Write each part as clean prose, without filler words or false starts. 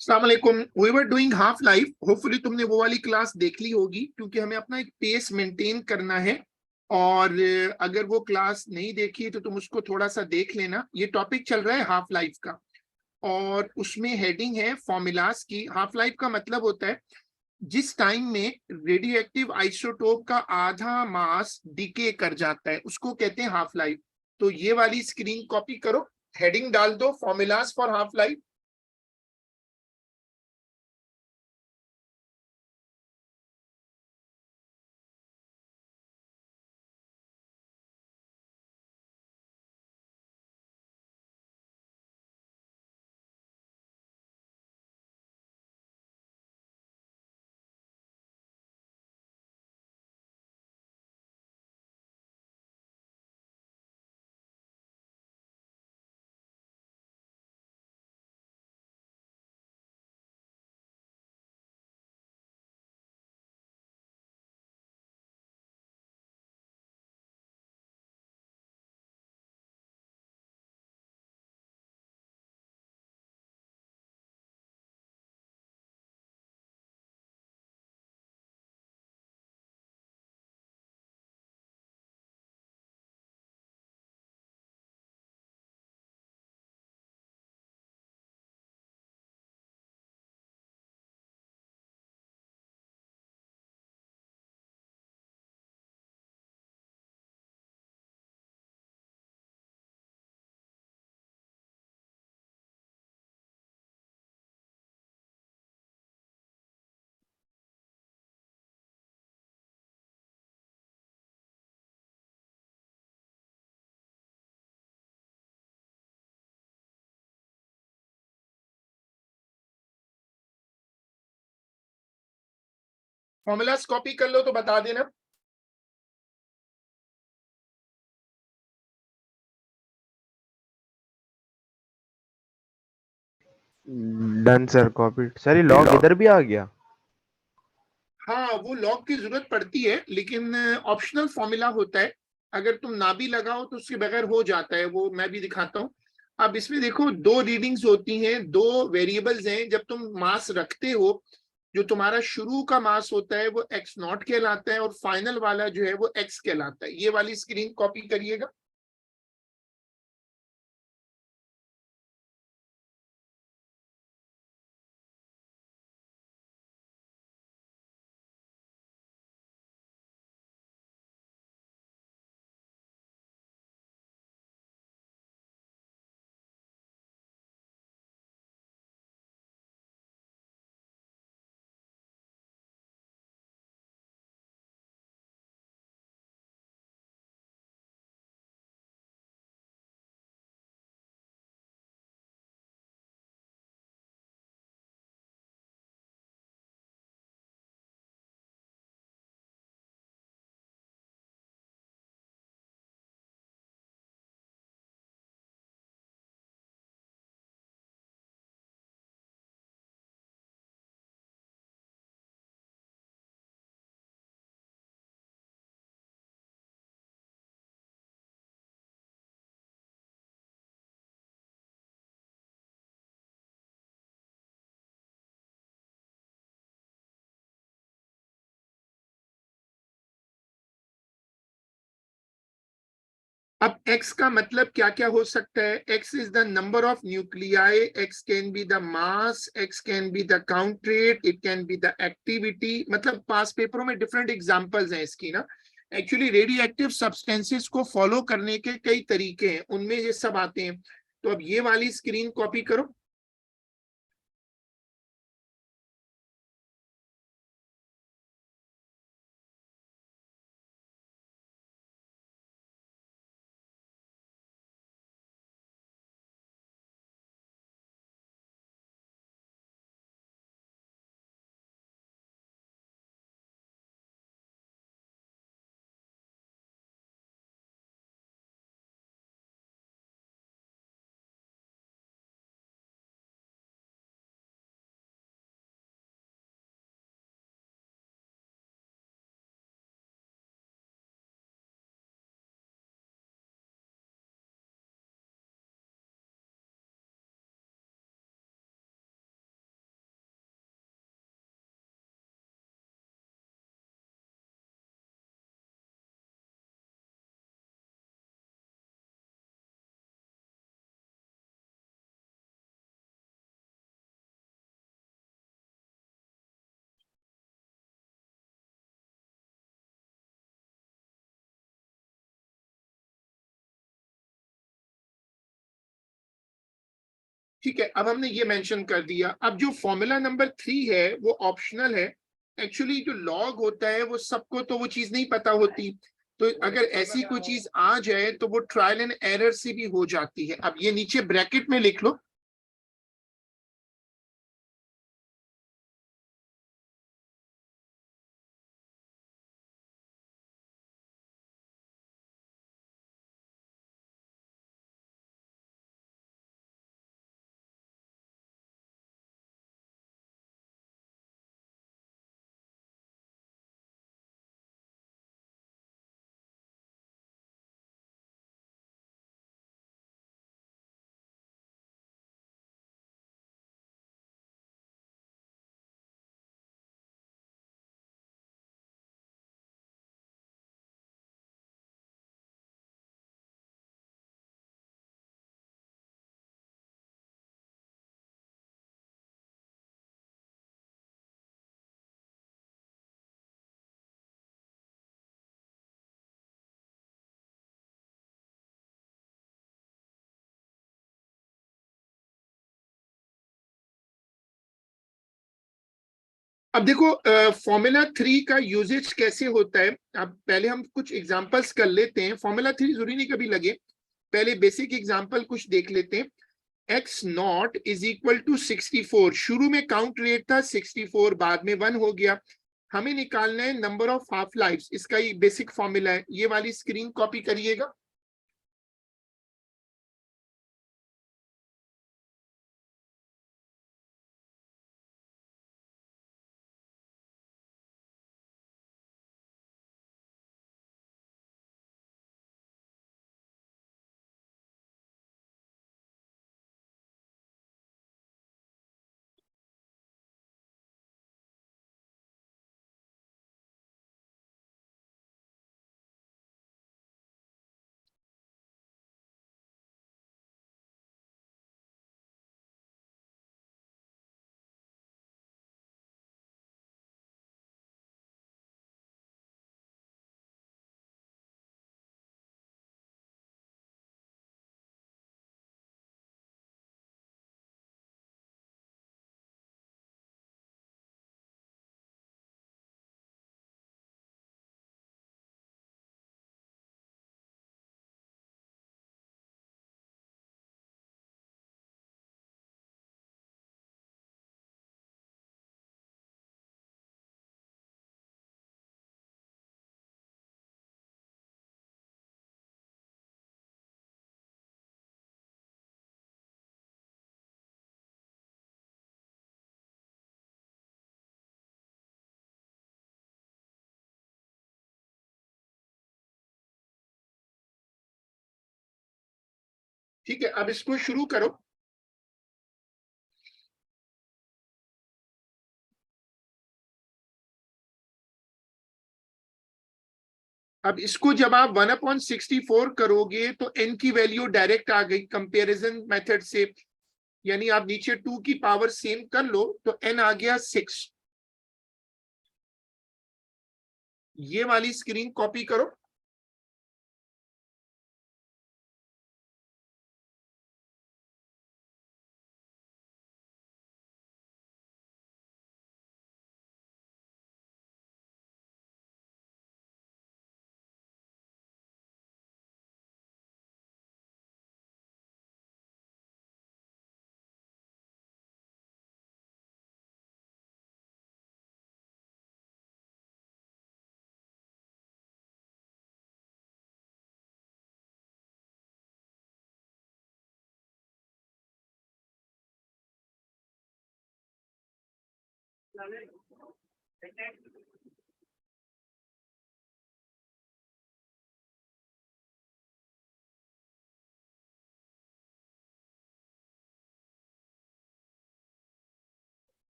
अस्सलाम वालेकुम। We were doing half life. Hopefully तुमने वो वाली क्लास देख ली होगी, क्योंकि हमें अपना एक पेस मेंटेन करना है। और अगर वो क्लास नहीं देखी तो तुम उसको थोड़ा सा देख लेना। ये टॉपिक चल रहा है हाफ लाइफ का, और उसमें हेडिंग है फॉर्मूलाज की। हाफ लाइफ का मतलब होता है जिस टाइम में रेडियो एक्टिव आइसोटोप का आधा मास डिके कर जाता है, उसको कहते हैं हाफ लाइफ। तो ये वाली स्क्रीन कॉपी करो, हेडिंग डाल दो formulas for half life. Formulas copy कर लो तो बता देना। Done sir, copy. सर ये लॉग इधर भी आ गया। हाँ, वो लॉग की जरूरत पड़ती है, लेकिन ऑप्शनल फॉर्मूला होता है। अगर तुम ना भी लगाओ तो उसके बगैर हो जाता है। वो मैं भी दिखाता हूँ। अब इसमें देखो, दो रीडिंग्स होती हैं, दो वेरिएबल्स हैं। जब तुम मास रखते हो, जो तुम्हारा शुरू का मास होता है वो एक्स नॉट कहलाता है, और फाइनल वाला जो है वो एक्स कहलाता है। ये वाली स्क्रीन कॉपी करिएगा। अब x का मतलब क्या क्या हो सकता है? x is the number of nuclei, x can be the mass, x can be the count rate, it can be the activity. मतलब पास पेपरों में डिफरेंट एग्जांपल्स हैं इसकी ना। एक्चुअली रेडियो एक्टिव सब्सटेंसेस को फॉलो करने के कई तरीके हैं, उनमें ये सब आते हैं। तो अब ये वाली स्क्रीन कॉपी करो। ठीक है, अब हमने ये मेंशन कर दिया। अब जो फॉर्मूला नंबर 3 है वो ऑप्शनल है। एक्चुअली जो लॉग होता है वो सबको तो वो चीज नहीं पता होती, तो अगर ऐसी कोई चीज आ जाए तो वो ट्रायल एंड एरर से भी हो जाती है। अब ये नीचे ब्रैकेट में लिख लो। अब देखो फॉर्मूला 3 का यूजेज कैसे होता है। अब पहले हम कुछ एग्जांपल्स कर लेते हैं। फॉर्मूला 3 जरूरी नहीं कभी लगे, पहले बेसिक एग्जांपल कुछ देख लेते हैं। X naught is equal to 64। शुरू में काउंट रेट था 64, बाद में 1 हो गया। हमें निकालना है नंबर ऑफ हाफ लाइफ। इसका ये बेसिक फॉर्मूला है। ये वाली स्क्रीन कॉपी करिएगा। ठीक है, अब इसको शुरू करो। अब इसको जब आप 1/64 करोगे तो n की वैल्यू डायरेक्ट आ गई कंपैरिजन मेथड से। यानी आप नीचे 2 की पावर सेम कर लो तो n आ गया 6। ये वाली स्क्रीन कॉपी करो।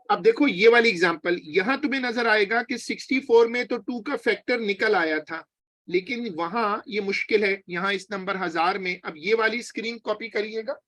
अब देखो ये वाली एग्जांपल, यहां तुम्हें नजर आएगा कि 64 में तो 2 का फैक्टर निकल आया था, लेकिन वहां ये मुश्किल है यहां इस नंबर 1000 में। अब ये वाली स्क्रीन कॉपी करिएगा।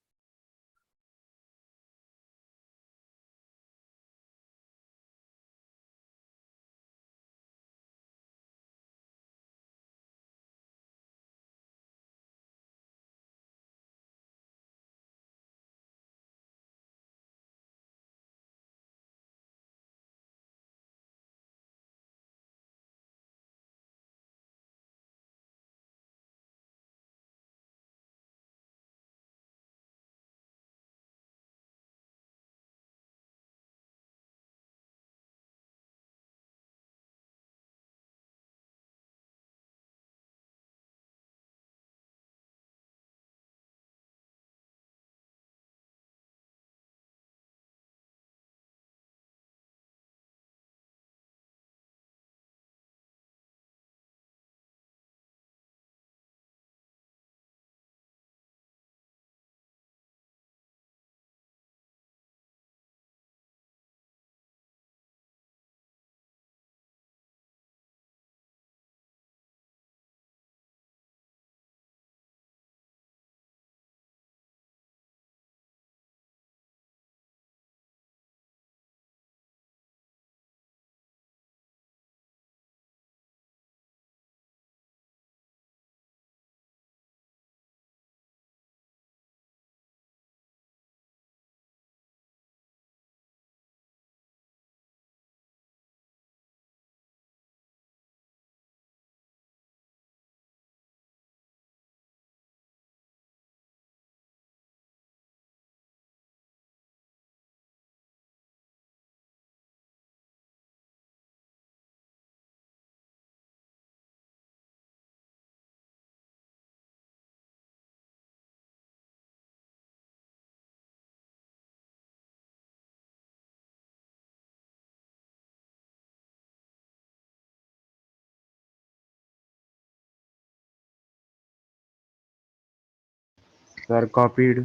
Sir copied.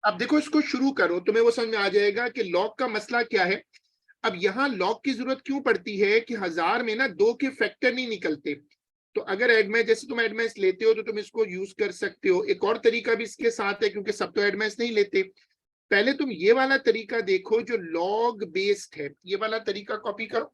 अब देखो इसको शुरू करो, तुम्हें वो समझ में आ जाएगा कि लॉग का मसला क्या है। अब यहाँ लॉग की जरूरत क्यों पड़ती है कि 1000 में ना 2 के फैक्टर नहीं निकलते। तो अगर एडमेस, जैसे तुम एडमेस लेते हो तो तुम इसको यूज कर सकते हो। एक और तरीका भी इसके साथ है, क्योंकि सब तो एडमेस नहीं लेते। पहले तुम ये वाला तरीका देखो जो लॉग बेस्ड है, ये वाला तरीका कॉपी करो।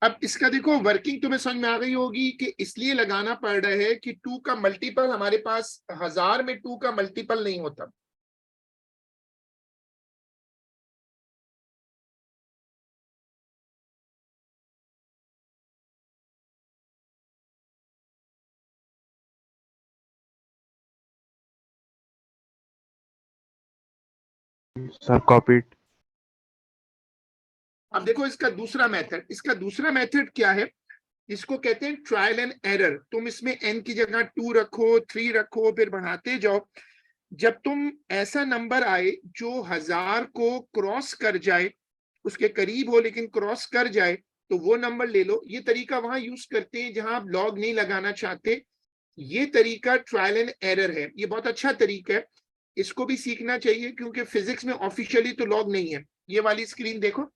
अब इसका देखो वर्किंग तुम्हें समझ में आ गई होगी कि इसलिए लगाना पड़ रहा है कि 2 का मल्टीपल हमारे पास 1000 में 2 का मल्टीपल नहीं होता। Sir copied. अब देखो इसका दूसरा मेथड क्या है। इसको कहते हैं ट्रायल एंड एरर। तुम इसमें n की जगह 2 रखो, 3 रखो, फिर बढ़ाते जाओ। जब तुम ऐसा नंबर आए जो 1000 को क्रॉस कर जाए, उसके करीब हो लेकिन क्रॉस कर जाए, तो वो नंबर ले लो। ये तरीका वहां यूज करते हैं जहां आप लॉग नहीं लगाना चाहते। ये तरीका ट्रायल एंड एरर है, ये बहुत अच्छा तरीका है। इसको भी सीखना चाहिए क्योंकि फिजिक्स में ऑफिशियली तो लॉग नहीं है। ये वाली स्क्रीन देखो।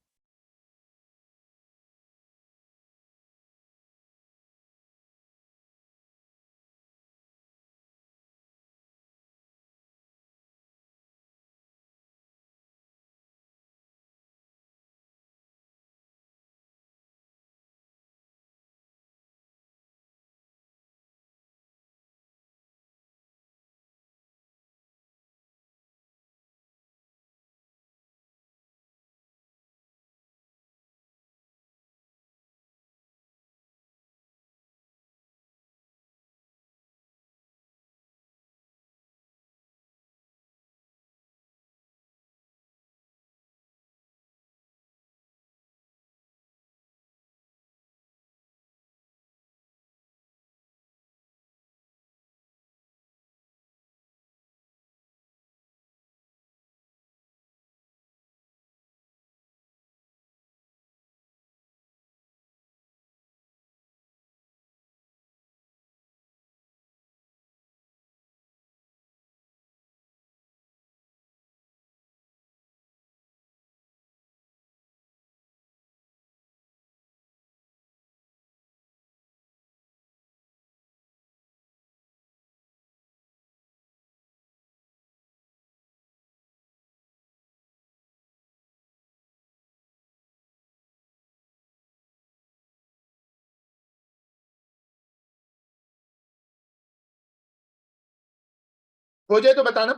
हो जाए तो बताना।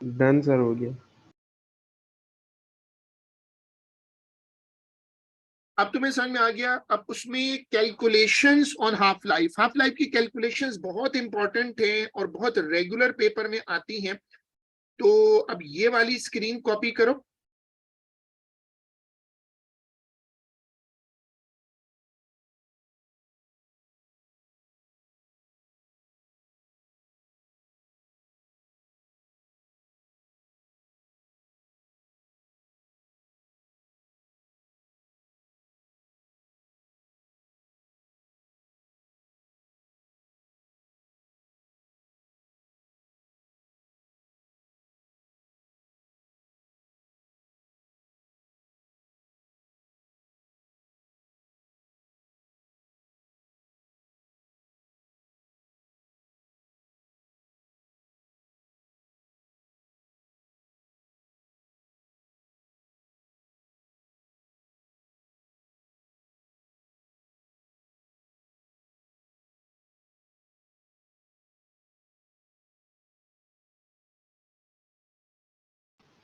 डन सर, हो गया। अब तुम्हें समझ में आ गया। अब उसमें कैलकुलेशंस ऑन हाफ लाइफ की कैलकुलेशंस बहुत इंपॉर्टेंट हैं और बहुत रेगुलर पेपर में आती हैं। तो अब ये वाली स्क्रीन कॉपी करो।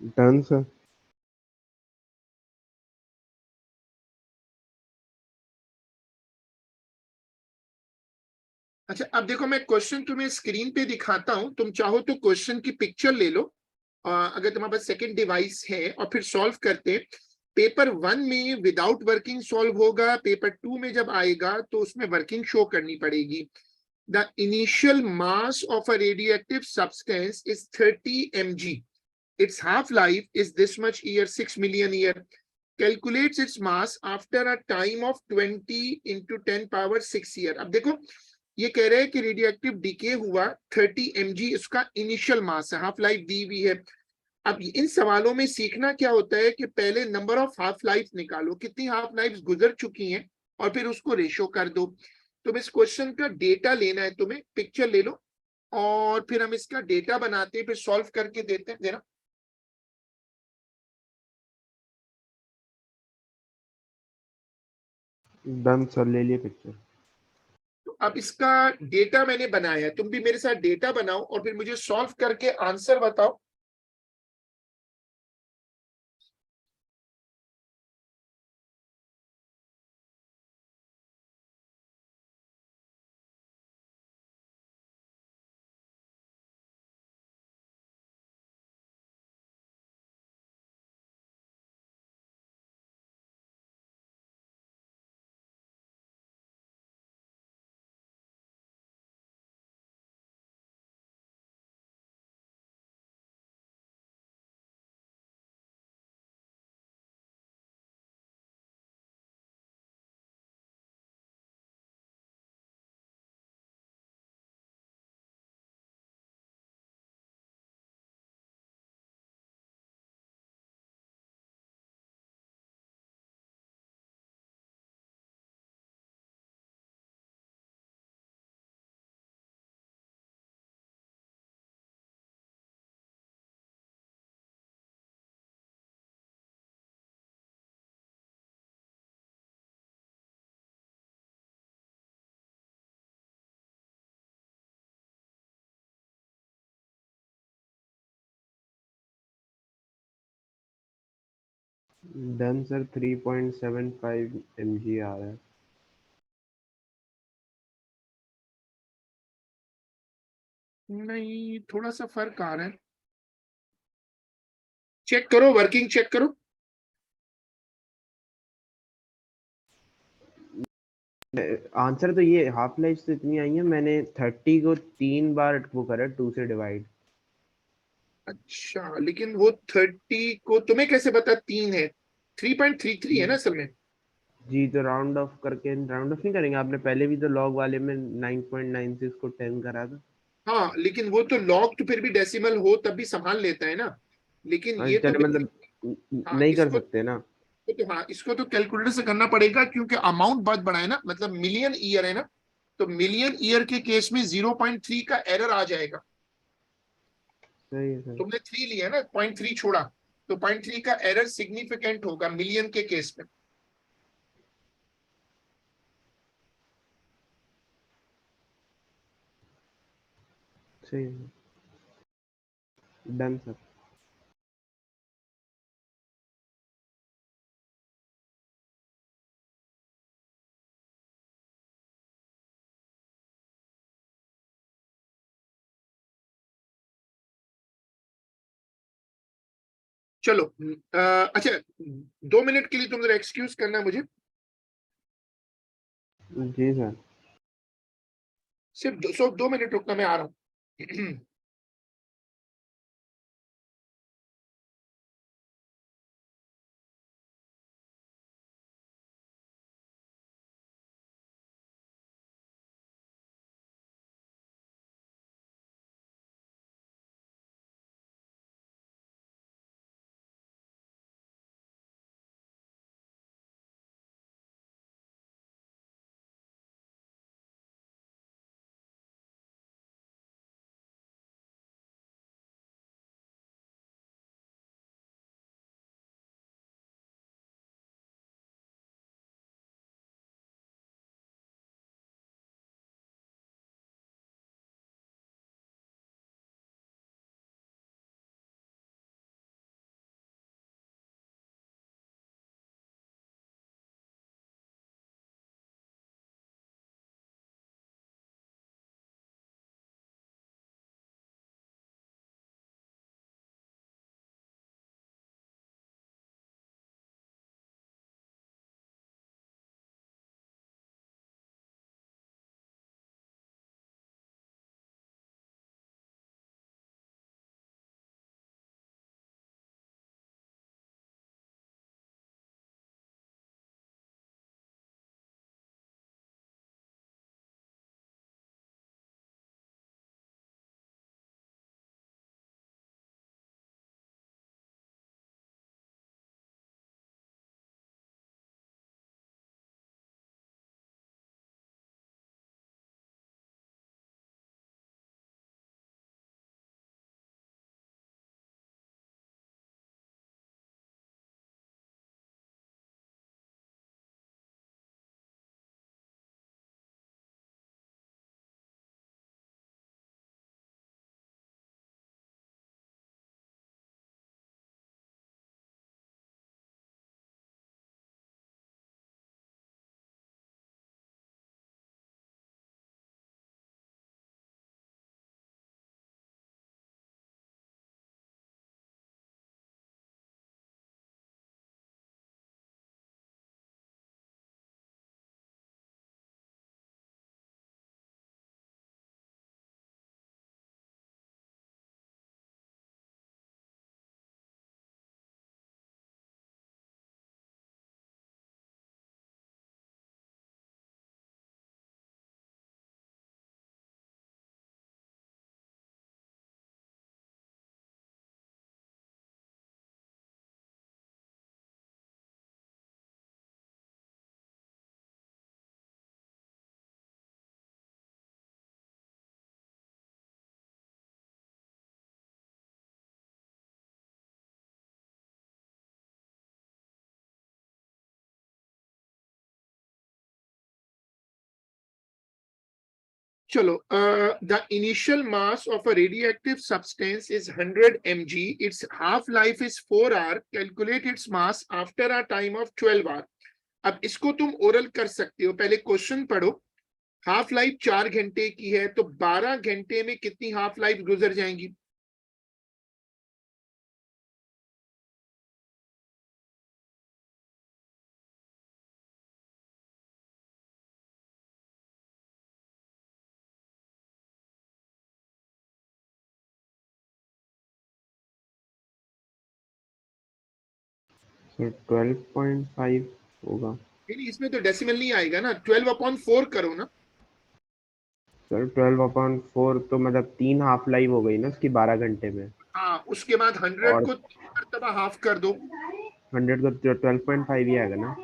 Done sir. अच्छा, अब देखो मैं क्वेश्चन तुम्हें स्क्रीन पे दिखाता हूं, तुम चाहो तो क्वेश्चन की पिक्चर ले लो, अगर तुम्हारे पास सेकंड डिवाइस है, और फिर सॉल्व करते हैं। पेपर 1 में विदाउट वर्किंग सॉल्व होगा, पेपर 2 में जब आएगा तो उसमें वर्किंग शो करनी पड़ेगी। The initial mass of a radioactive substance is 30 mg, its half life is this much year, 6 million year, calculates its mass after a time of 20 into 10 power 6 year। अब देखो ये कह रहे हैं कि रेडियोएक्टिव डिके हुआ 30 mg, इसका initial mass है, हाफ लाइफ दी हुई है। अब इन सवालों में सीखना क्या होता है कि पहले नंबर ऑफ हाफ लाइफ निकालो, कितनी हाफ लाइफ गुजर चुकी हैं, और फिर उसको रेशो कर दो। तो इस क्वेश्चन का डेटा लेना है तुम्हें, पिक्चर ले लो, और फिर हम इसका डेटा बनाते हैं, फिर सॉल्व करके देते हैं जरा। डन सर, ले लिए पिक्चर। तो अब इसका डेटा मैंने बनाया है, तुम भी मेरे साथ डेटा बनाओ और फिर मुझे सॉल्व करके आंसर बताओ। डन सर, 3.75 mg आ रहा है। नहीं, थोड़ा सा फर्क आ रहा है, चेक करो, वर्किंग चेक करो। आंसर तो ये हाफ लाइफ तो इतनी आई है, मैंने 30 को 3 बार वो करा, 2 से डिवाइड। अच्छा, लेकिन वो 30 को तुम्हें कैसे पता 3 है? 3.33 है ना असल में। जी, तो राउंड ऑफ करके, राउंड ऑफ नहीं करेंगे? आपने पहले भी तो लॉग वाले में 9.96 को 10 करा था। हाँ, लेकिन वो तो लॉग तो फिर भी डेसिमल हो तब भी संभाल लेता है ना, लेकिन हाँ ये तो चले, मतलब हाँ नहीं कर इसको सकते ना। हाँ इसको तो कैलकुलेटर से करना पड़ेगा, क्योंकि अमाउंट बहुत बड़ा है ना, मतलब मिलियन ईयर है ना। तो मिलियन ईयर के केस में 0.3 का एरर आ जाएगा। सही है सर। तुमने 3 लिया ना, 0.3 छोड़ा, तो 0.3 का एरर सिग्निफिकेंट होगा मिलियन के केस में। सही है। Done sir. चलो, अच्छा, 2 मिनट के लिए तुम जरा एक्सक्यूज करना मुझे, जी सर। सिर्फ 2 मिनट रुकना, मैं आ रहा हूँ। चलो, the initial mass of a radioactive substance is 100 mg, its half life is 4 hour, calculate its mass after a time of 12 hour. अब इसको तुम ओरल कर सकते हो, पहले क्वेश्चन पढ़ो। हाफ लाइफ 4 घंटे की है, तो 12 घंटे में कितनी हाफ लाइफ गुजर जाएंगी? सर 12.5 होगा। नहीं, इसमें तो डेसिमल नहीं आएगा ना, 12/4 करो ना। सर 12/4 तो मतलब 3 हाफ लाइफ हो गई ना उसकी 12 घंटे में। हाँ, उसके बाद 100 और को 3 मरतबा हाफ कर दो। 100 को 12.5 ही आएगा ना।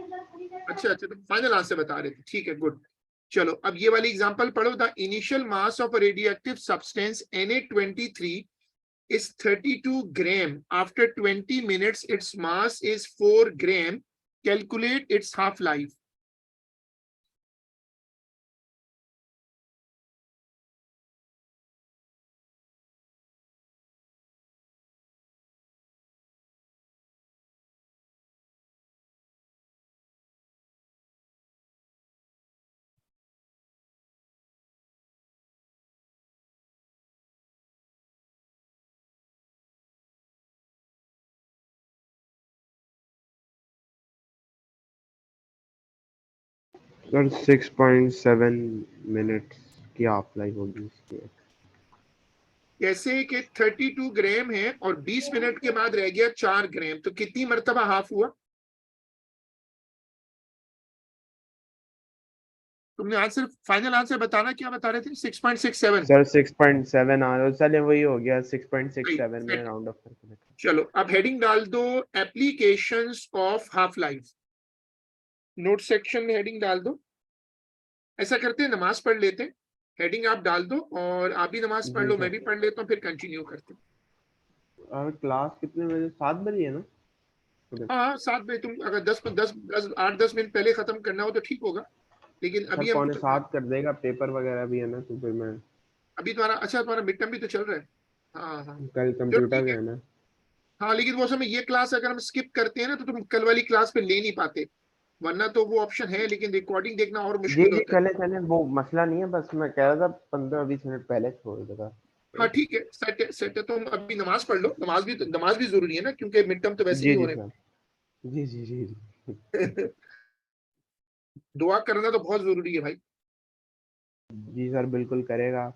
अच्छा अच्छा, तो फाइनल आंसर बता रहे थे, ठीक है, गुड। चलो, अब ये वाली एग्जांपल पढ़ो। The initial mass of a radioactive substance Na23 is 32 gram. After 20 minutes, its mass is 4 gram. Calculate its half-life. Sir 6.7 minutes की हाफ लाइफ होगी इसकी। जैसे कि 32 ग्राम है और 20 मिनट के बाद रह गया 4 ग्राम, तो कितनी मरतबा हाफ हुआ? तुमने आंसर, फाइनल आंसर बताना, क्या बता रहे थे? 6.67। सर 6.7 आ रहा, चले वही हो गया, 6.67 में राइट। राउंड ऑफ करके रखा। चलो, अब हेडिंग डाल दो, applications of half life. Note section में हेडिंग डाल दो। ऐसा करते हैं, नमाज पढ़ लेते हैं, हेडिंग आप डाल दो और आप भी नमाज पढ़ जी लो, मैं सर। भी पढ़ लेता हूँ, फिर कंटिन्यू करते हैं। और क्लास कितने बजे? 7 बजे है ना? हाँ, 7 बजे। तुम अगर 8-10 मिनट पहले खत्म करना हो तो ठीक होगा, लेकिन सर अभी हम 6:45 कर देगा, पेपर वगैरह भी है ना, तो फिर मैं अभी तुम्हारा, अच्छा, तुम्हारा मिड टर्म भी तो चल रहा है। हाँ हाँ, कल चलो कंप्यूटर ठीक का है। है ना। हाँ, लेकिन वो समय ये क्लास अगर हम स्किप करते हैं ना, तो तुम कल वाली क्लास पे ले नहीं पाते, वरना तो वो ऑप्शन है, लेकिन रिकॉर्डिंग देखना और जी मुश्किल जी, होता है। चले चले, वो मसला नहीं है, बस मैं कह रहा था 15-20 मिनट पहले छोड़ देगा। हाँ ठीक है, सेट है, सेट है। तुम अभी नमाज पढ़ लो, नमाज भी जरूरी है ना, क्योंकि मिड टर्म तो वैसे जी नहीं हो जी रहे। सर। जी जी जी जी। दुआ करना तो बहुत जरूरी है भाई। जी सर, बिल्कुल करेगा।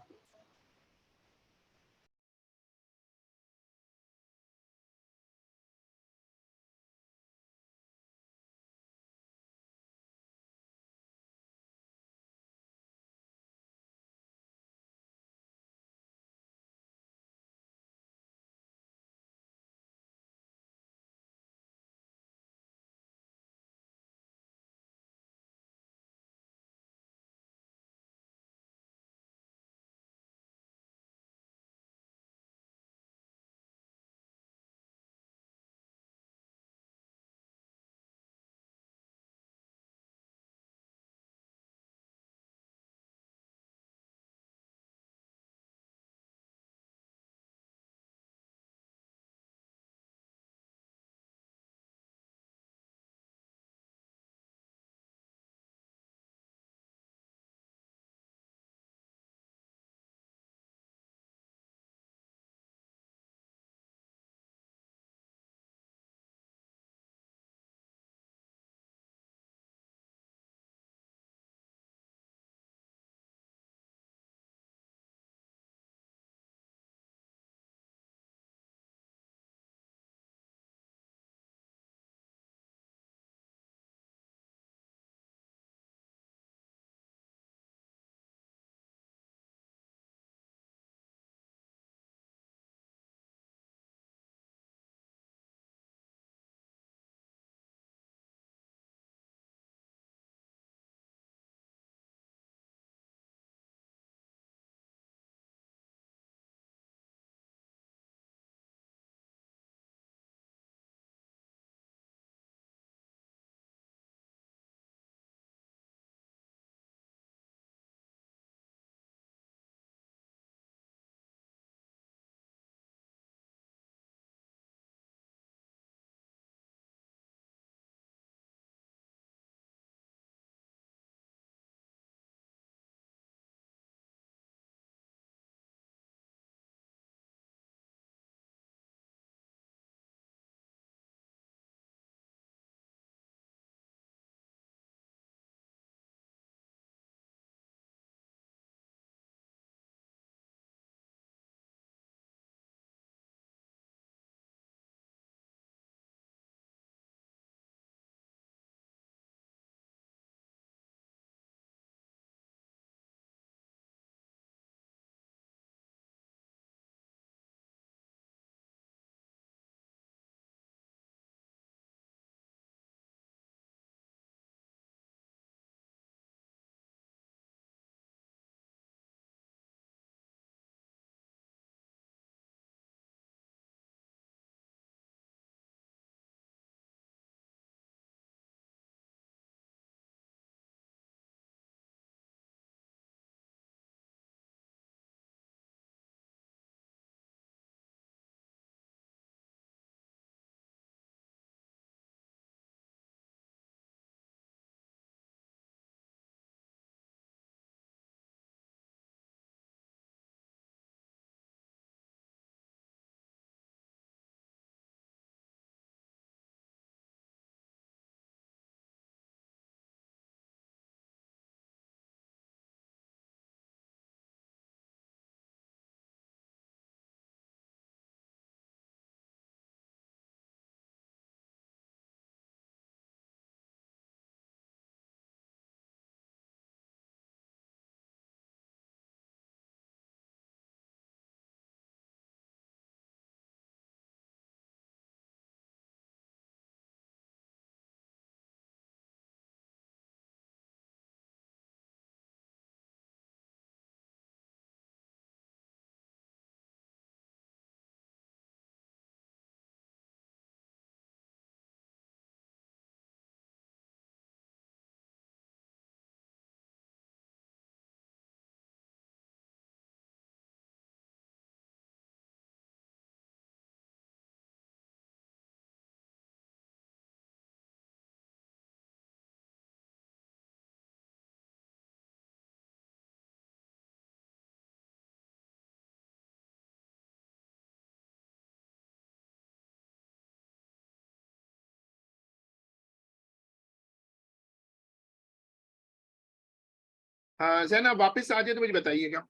हाँ जैन, आप वापस आ जाए तो मुझे बताइएगा।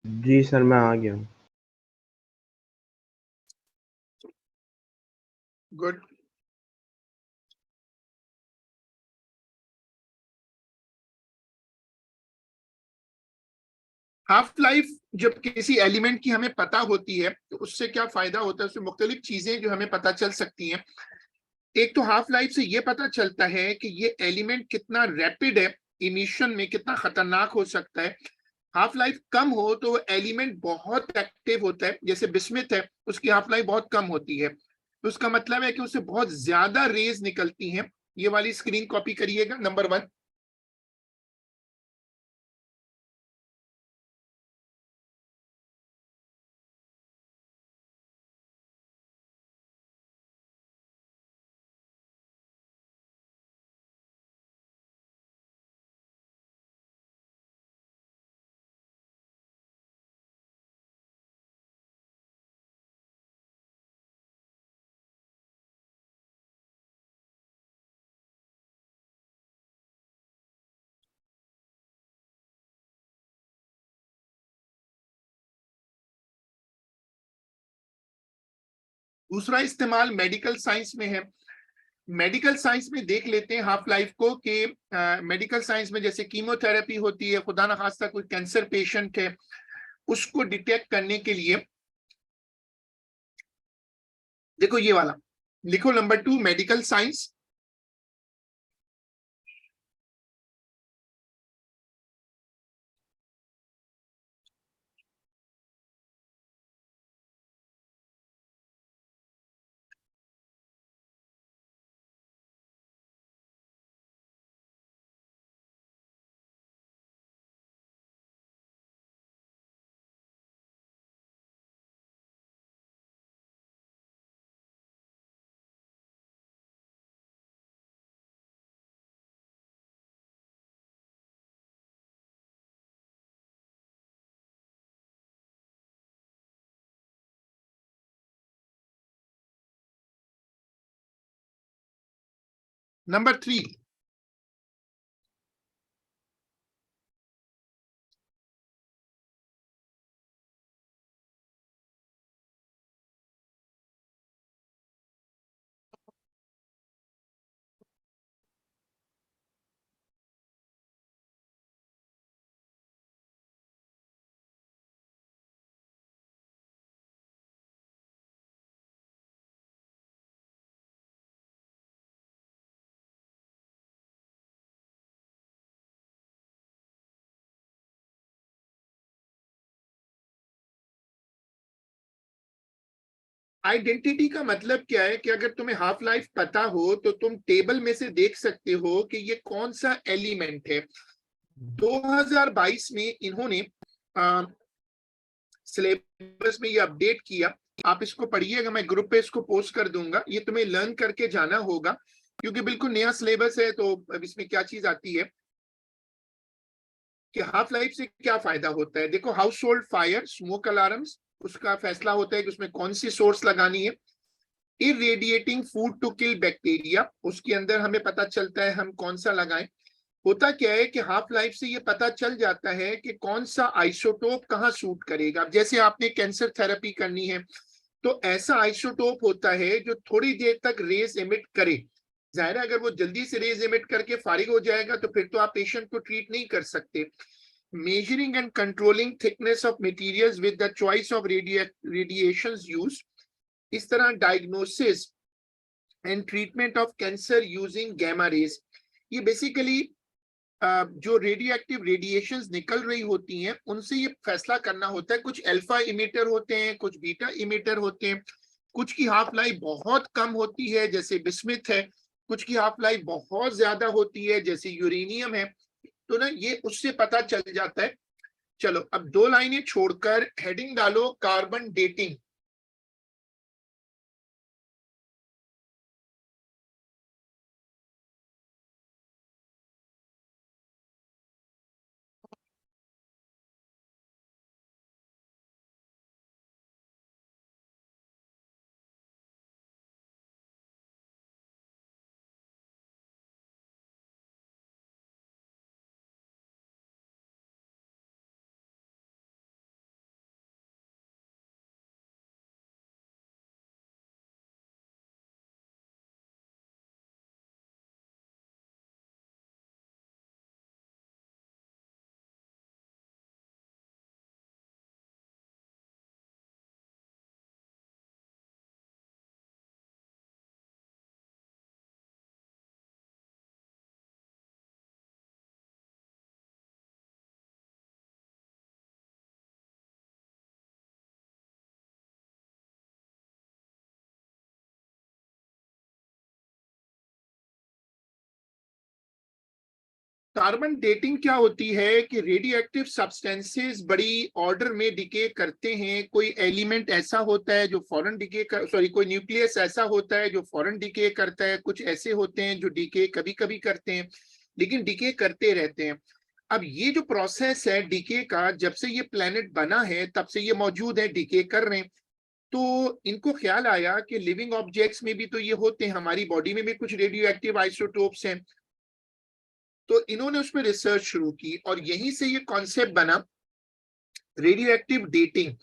जी सर, मैं आ गया हूँ। गुड। हाफ लाइफ जब किसी एलिमेंट की हमें पता होती है तो उससे क्या फायदा होता है, उससे मुख्तलिफ चीजें जो हमें पता चल सकती हैं। एक तो हाफ लाइफ से ये पता चलता है कि ये एलिमेंट कितना रैपिड है, इमिशन में कितना खतरनाक हो सकता है। हाफ लाइफ कम हो तो एलिमेंट बहुत एक्टिव होता है, जैसे बिस्मिथ है, उसकी हाफ लाइफ बहुत कम होती है, तो उसका मतलब है कि उससे बहुत ज्यादा रेज निकलती हैं। ये वाली स्क्रीन कॉपी करिएगा, नंबर 1। दूसरा इस्तेमाल मेडिकल साइंस में है। मेडिकल साइंस में देख लेते हैं हाफ लाइफ को कि मेडिकल साइंस में जैसे कीमोथेरेपी होती है, खुदा न खास्ता कोई कैंसर पेशेंट है, उसको डिटेक्ट करने के लिए देखो ये वाला लिखो, number 2 medical science. Number 3, identity का मतलब क्या है कि अगर तुम्हें हाफ लाइफ पता हो तो तुम टेबल में से देख सकते हो कि ये कौन सा एलिमेंट है। 2022 में इन्होंने सिलेबस में ये अपडेट किया। आप इसको पढ़िएगा, मैं ग्रुप पे इसको पोस्ट कर दूंगा, ये तुम्हें लर्न करके जाना होगा क्योंकि बिल्कुल नया सिलेबस है। तो अब इसमें क्या चीज आती है कि हाफ लाइफ से क्या फायदा होता है। देखो, house hold fire, smoke alarms, उसका फैसला होता है कि उसमें कौन सी सोर्स लगानी है। इरेडिएटिंग फूड टू किल बैक्टीरिया, उसके अंदर हमें पता चलता है हम कौन सा लगाएं। होता क्या है कि हाफ लाइफ से ये पता चल जाता है कि कौन सा आइसोटोप कहाँ सूट करेगा। जैसे आपने कैंसर थेरेपी करनी है तो ऐसा आइसोटोप होता है जो थोड़ी देर तक रेज एमिट करे। जाहिर है अगर वो जल्दी से रेज एमिट करके फारिग हो जाएगा तो फिर तो आप पेशेंट को ट्रीट नहीं कर सकते। Measuring and controlling thickness of materials with the choice of radiations used, इस तरह diagnosis and treatment of cancer using gamma rays. ये बेसिकली जो रेडियो एक्टिव रेडिएशंस निकल रही होती हैं उनसे ये फैसला करना होता है। कुछ अल्फा इमिटर होते हैं, कुछ बीटा इमिटर होते हैं, कुछ की हाफ लाइफ बहुत कम होती है जैसे बिस्मिथ है, कुछ की हाफ लाइफ बहुत ज्यादा होती है जैसे यूरेनियम है। तो ना ये उससे पता चल जाता है। चलो अब 2 लाइनें छोड़कर हेडिंग डालो कार्बन डेटिंग। कार्बन डेटिंग क्या होती है कि रेडियो एक्टिव सब्सटेंसेस बड़ी ऑर्डर में डिके करते हैं। कोई एलिमेंट ऐसा होता है जो फौरन डिके कर, सॉरी, कोई न्यूक्लियस ऐसा होता है जो फौरन डिके करता है, कुछ ऐसे होते हैं जो डिके कभी कभी करते हैं, लेकिन डिके करते रहते हैं। अब ये जो प्रोसेस है डीके का, जब से ये प्लेनेट बना है तब से ये मौजूद है, डीके कर रहे हैं। तो इनको ख्याल आया कि लिविंग ऑब्जेक्ट्स में भी तो ये होते हैं, हमारी बॉडी में भी कुछ रेडियो एक्टिव आइसोटोप्स हैं। तो इन्होंने उसमें रिसर्च शुरू की और यहीं से ये कॉन्सेप्ट बना radio active dating.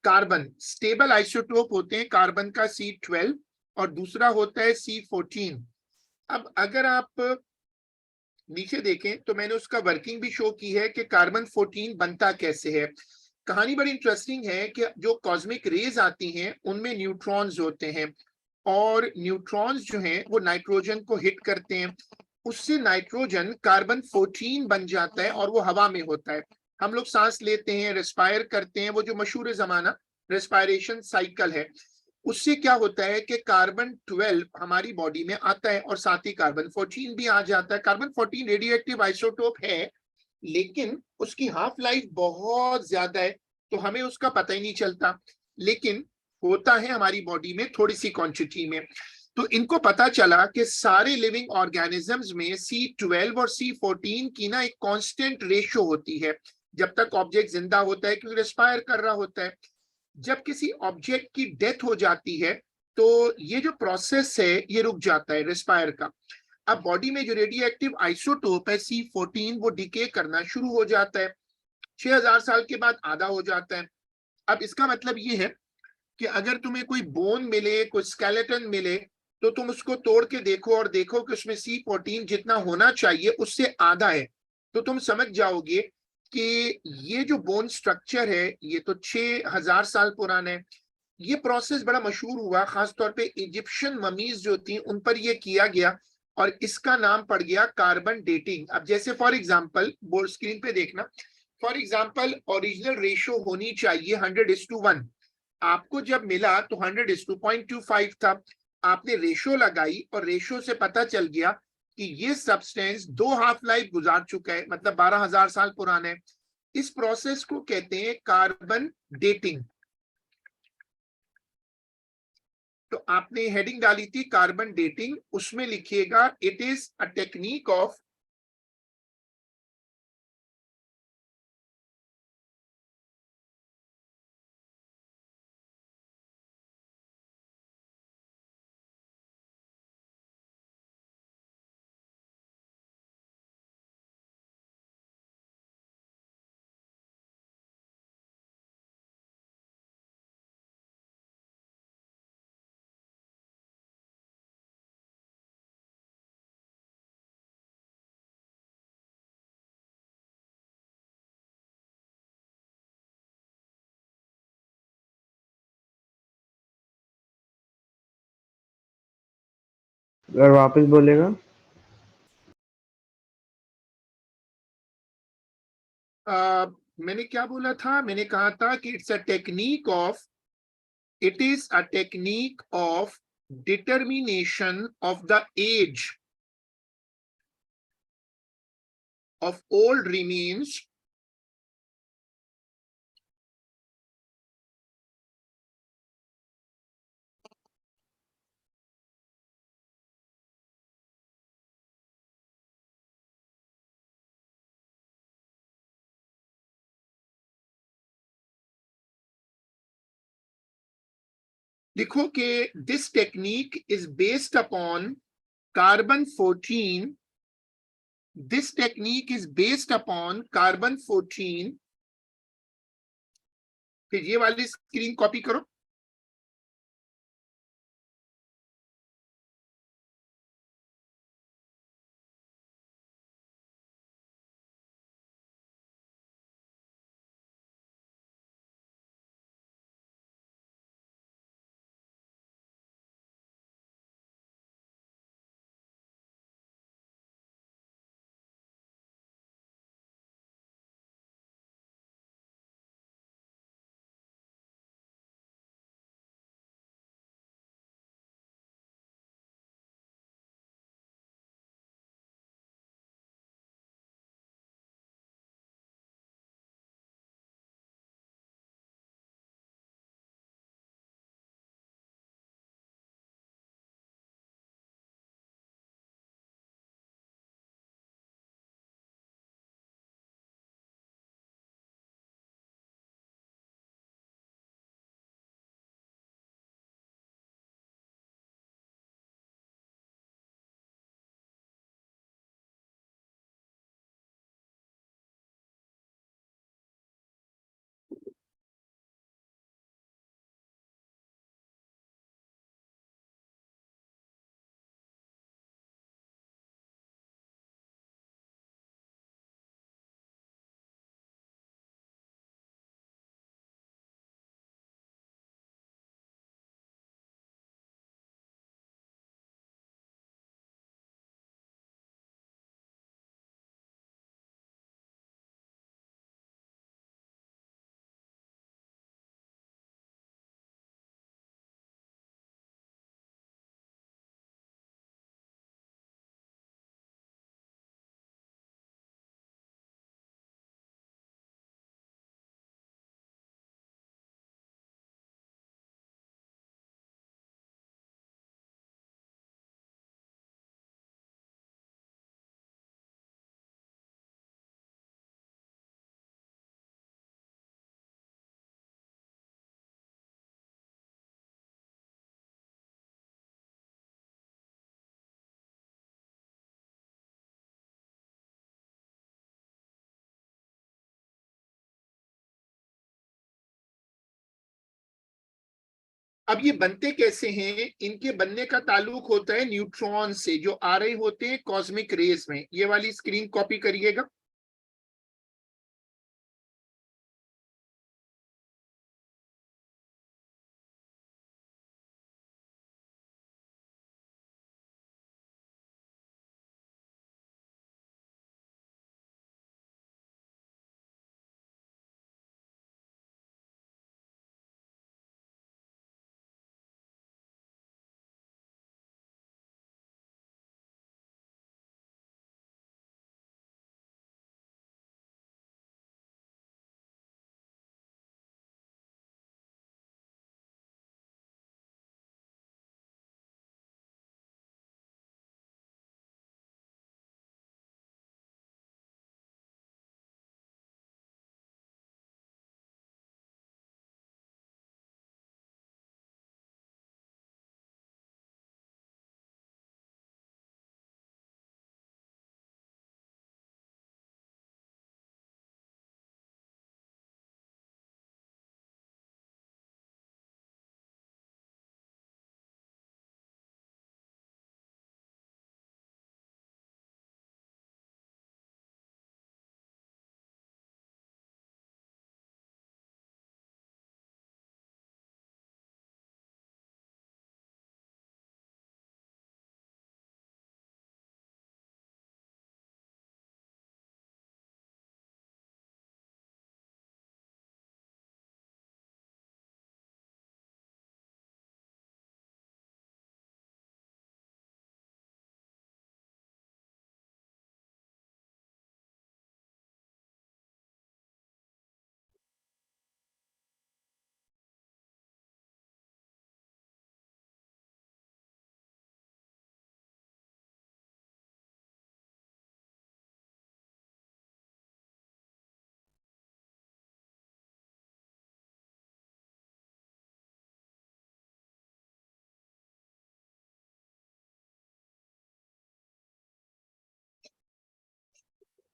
Carbon stable isotope होते हैं, कार्बन का C12 और दूसरा होता है C14। अब अगर आप नीचे देखें तो मैंने उसका वर्किंग भी शो की है कि कार्बन 14 बनता कैसे है। कहानी बड़ी इंटरेस्टिंग है कि जो कॉस्मिक रेज आती हैं उनमें न्यूट्रॉन्स होते हैं, और न्यूट्रॉन्स जो हैं वो नाइट्रोजन को हिट करते हैं, उससे नाइट्रोजन कार्बन 14 बन जाता है और वो हवा में होता है। हम लोग सांस लेते हैं, रेस्पायर करते हैं, वो जो मशहूर जमाना रेस्पायरेशन साइकिल है, उससे क्या होता है कि कार्बन 12 हमारी बॉडी में आता है और साथ ही कार्बन 14 भी आ जाता है। कार्बन 14 रेडियो एक्टिव आइसोटोप है, लेकिन उसकी हाफ लाइफ बहुत ज्यादा है, तो हमें उसका पता ही नहीं चलता, लेकिन होता है हमारी बॉडी में थोड़ी सी क्वांटिटी में। तो इनको पता चला कि सारे लिविंग ऑर्गेनिजम्स में C12 और C14 की ना एक कांस्टेंट रेशियो होती है जब तक ऑब्जेक्ट जिंदा होता है, क्योंकि रेस्पायर कर रहा होता है। जब किसी ऑब्जेक्ट की डेथ हो जाती है तो ये जो प्रोसेस है ये रुक जाता है रेस्पायर का। अब बॉडी में जो रेडियो एक्टिव आइसोटोप है C14 वो डिके करना शुरू हो जाता है, 6000 साल के बाद आधा हो जाता है। अब इसका मतलब ये है कि अगर तुम्हें कोई बोन मिले, कोई स्केलेटन मिले, तो तुम उसको तोड़ के देखो और देखो कि उसमें C14 जितना होना चाहिए उससे आधा है, तो तुम समझ जाओगे कि ये जो बोन स्ट्रक्चर है ये तो 6000 साल पुराना है। ये प्रोसेस बड़ा मशहूर हुआ, खासतौर पे इजिप्शियन ममीज जो थी उन पर ये किया गया और इसका नाम पड़ गया कार्बन डेटिंग। अब जैसे फॉर एग्जांपल बोर्ड स्क्रीन पे देखना, फॉर एग्जांपल ओरिजिनल रेशियो होनी चाहिए 100:1, आपको जब मिला तो 100:0.25 था। आपने रेशो लगाई और रेशो से पता चल गया कि ये सब्सटेंस 2 हाफ लाइफ गुजार चुका है, मतलब 12,000 साल पुराना है। इस प्रोसेस को कहते हैं कार्बन डेटिंग। तो आपने हेडिंग डाली थी कार्बन डेटिंग, उसमें लिखिएगा it is a technique of अगर वापस बोलेगा। मैंने क्या बोला था, मैंने कहा था कि it's a technique of, it is a technique of determination of the age of old remains लिखो कि this technique is based upon carbon 14, this technique is based upon carbon 14। फिर ये वाली स्क्रीन कॉपी करो। अब ये बनते कैसे हैं? इनके बनने का ताल्लुक होता है न्यूट्रॉन से, जो आ रहे होते हैं कॉस्मिक रेज में। ये वाली स्क्रीन कॉपी करिएगा।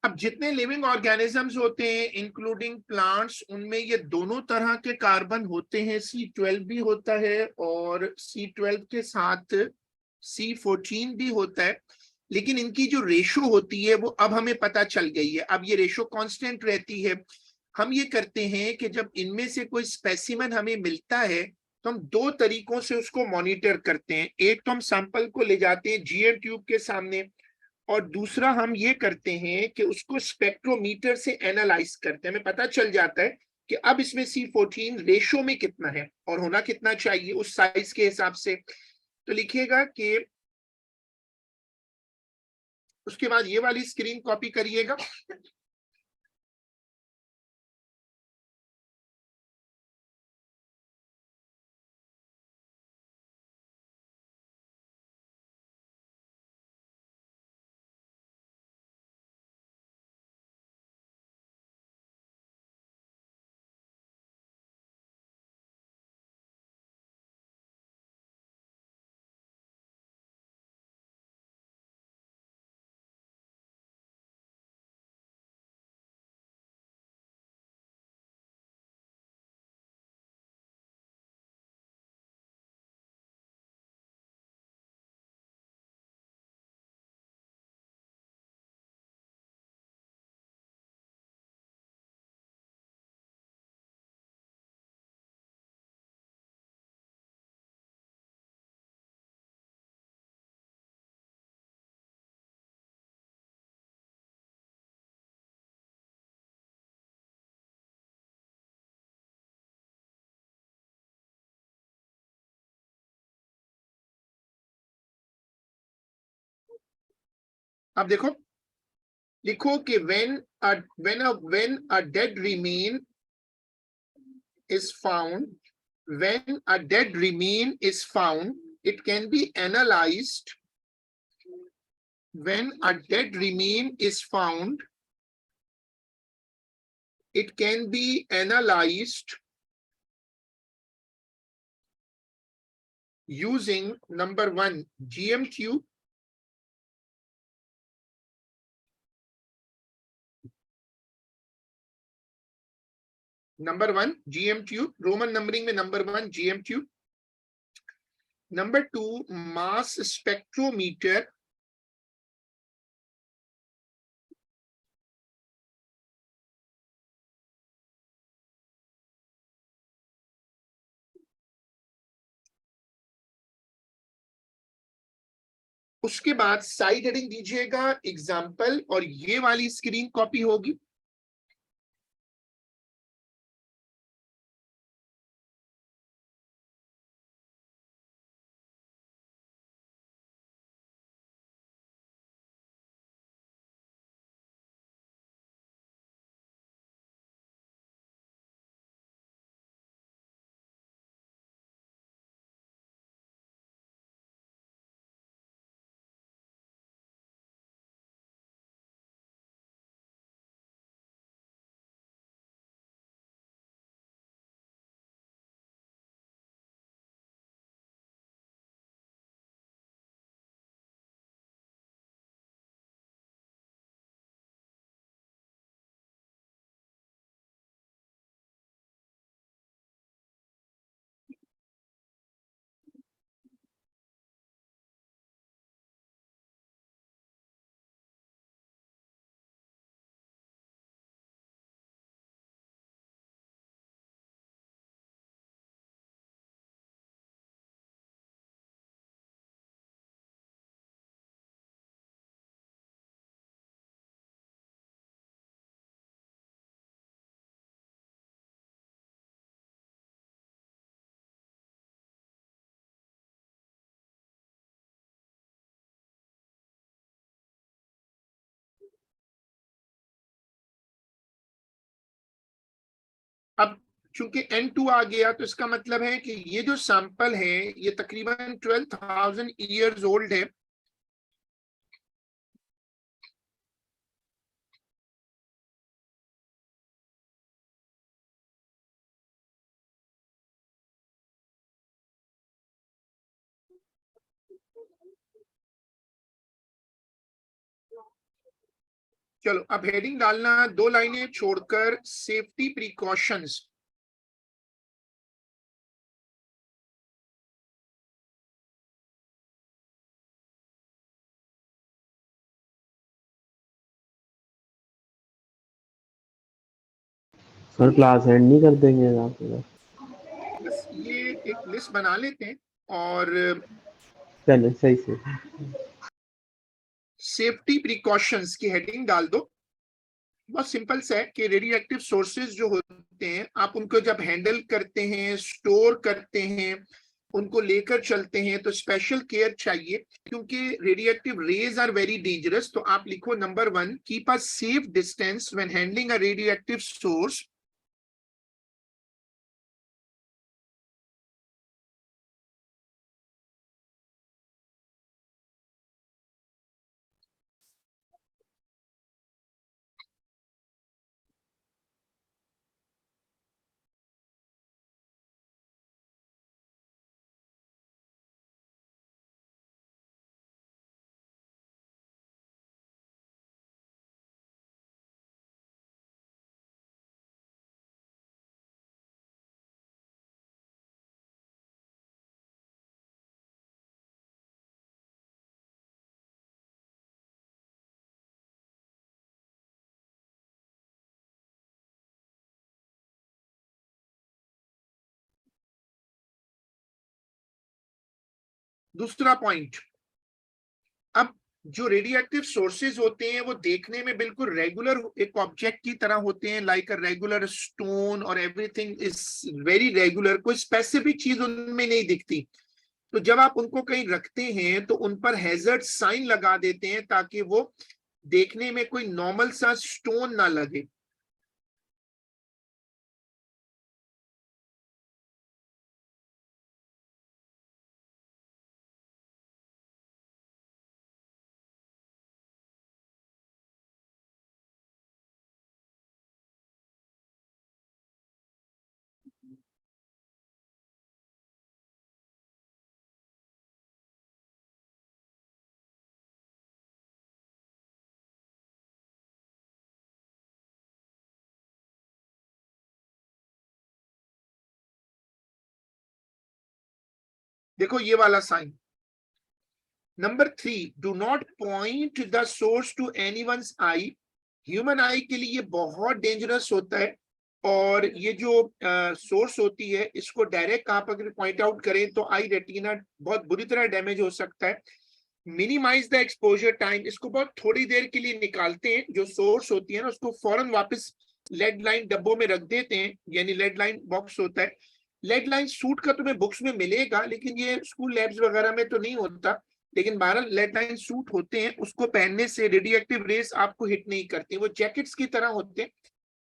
अब जितने लिविंग ऑर्गेनिजम्स होते हैं इंक्लूडिंग प्लांट्स, उनमें ये दोनों तरह के कार्बन होते हैं। C12 भी होता है और C12 के साथ C14 भी होता है। लेकिन इनकी जो रेशो होती है वो अब हमें पता चल गई है। अब ये रेशो कांस्टेंट रहती है। हम ये करते हैं कि जब इनमें से कोई स्पेसिमन हमें मिलता है तो हम दो तरीकों से उसको मॉनिटर करते हैं। एक तो हम सैंपल को ले जाते हैं GM ट्यूब के सामने, और दूसरा हम ये करते हैं कि उसको स्पेक्ट्रोमीटर से एनालाइज करते हैं। हमें पता चल जाता है कि अब इसमें C14 रेशो में कितना है और होना कितना चाहिए उस साइज के हिसाब से। तो लिखिएगा कि उसके बाद ये वाली स्क्रीन कॉपी करिएगा। अब देखो, लिखो कि when a dead remain is found, when a dead remain is found, it can be analyzed. When a dead remain is found, it can be analyzed using number one, GM tube. Number one GM tube, Roman numbering में number one GM tube. Number 2, mass spectrometer. उसके बाद side heading दीजिएगा example, और ये वाली screen copy होगी। अब चूंकि N2 आ गया, तो इसका मतलब है कि ये जो सैंपल है ये तकरीबन 12,000 ईयर्स ओल्ड है। चलो, अब हेडिंग डालना 2 लाइनें छोड़कर, safety precautions. Sir class and नहीं कर देंगे आप लोग? बस ये एक लिस्ट बना लेते हैं, और चलो सही से। सेफ्टी प्रिकॉशंस की हेडिंग डाल दो। बहुत सिंपल सा है कि रेडियो एक्टिव सोर्सेज जो होते हैं, आप उनको जब हैंडल करते हैं, स्टोर करते हैं, उनको लेकर चलते हैं, तो स्पेशल केयर चाहिए, क्योंकि radioactive rays are very dangerous. तो आप लिखो number 1, keep a safe distance when handling a radioactive source. दूसरा पॉइंट, अब जो रेडियो एक्टिव सोर्सेज होते हैं वो देखने में बिल्कुल रेगुलर एक ऑब्जेक्ट की तरह होते हैं, लाइक अ रेगुलर स्टोन, और एवरीथिंग इज वेरी रेगुलर, कोई स्पेसिफिक चीज उनमें नहीं दिखती। तो जब आप उनको कहीं रखते हैं तो उन पर हैजर्ड साइन लगा देते हैं, ताकि वो देखने में कोई नॉर्मल सा स्टोन ना लगे। देखो ये वाला sign. Number 3, do not point the source to anyone's eye. Human eye के लिए ये बहुत डेंजरस होता है, और ये जो सोर्स होती है इसको डायरेक्ट कहां पर पॉइंट आउट करें तो आई रेटिना बहुत बुरी तरह डैमेज हो सकता है। मिनिमाइज द एक्सपोजर टाइम, इसको बहुत थोड़ी देर के लिए निकालते हैं, जो सोर्स होती है ना उसको फौरन वापस लेड लाइन डब्बों में रख देते हैं, यानी लेड लाइन बॉक्स होता है। लेड लाइन सूट का तुम्हें बुक्स में मिलेगा, लेकिन ये स्कूल लैब्स वगैरह में तो नहीं होता, लेकिन 12 लेड लाइन सूट होते हैं, उसको पहनने से रेडियो एक्टिव रेस आपको हिट नहीं करती, वो जैकेट्स की तरह होते हैं।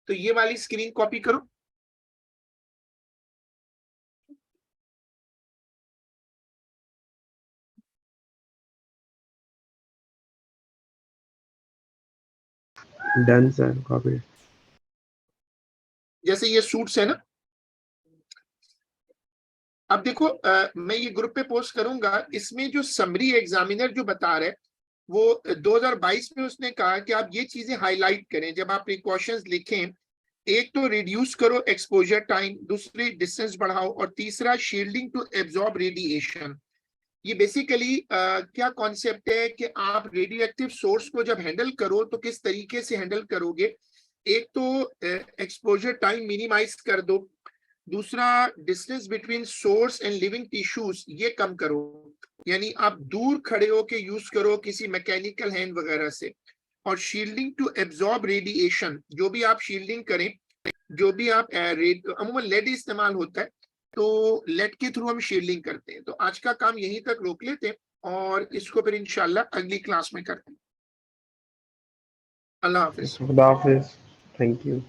तो ये वाली स्क्रीन कॉपी करो। Done sir, copy. जैसे ये सूट्स है ना, अब देखो मैं ये ग्रुप पे पोस्ट करूंगा, इसमें जो समरी एग्जामिनर जो बता रहे वो 2022 में उसने कहा कि आप ये चीजें हाईलाइट करें जब आप प्रिकॉशंस लिखें। एक तो रिड्यूस करो एक्सपोजर टाइम, दूसरी डिस्टेंस बढ़ाओ, और तीसरा शील्डिंग टू एब्जॉर्ब रेडिएशन। ये बेसिकली क्या कॉन्सेप्ट है कि आप रेडियो एक्टिव सोर्स को जब हैंडल करो तो किस तरीके से हैंडल करोगे। एक तो एक्सपोजर टाइम मिनिमाइज कर दो, दूसरा distance between source and living tissues ये कम करो, यानी आप दूर खड़े होके यूज करो किसी मैकेनिकल हैंड वगैरह से। और शील्डिंग टू एब्जॉर्ब रेडिएशन, जो भी आप शील्डिंग करें, जो भी आप अमूमन लेड इस्तेमाल होता है, तो लेड के थ्रू हम शील्डिंग करते हैं। तो आज का काम यहीं तक रोक लेते हैं और इसको फिर इंशाल्लाह अगली क्लास में करते हैं। अल्लाह हाफिज। खुदा हाफिज, थैंक यू।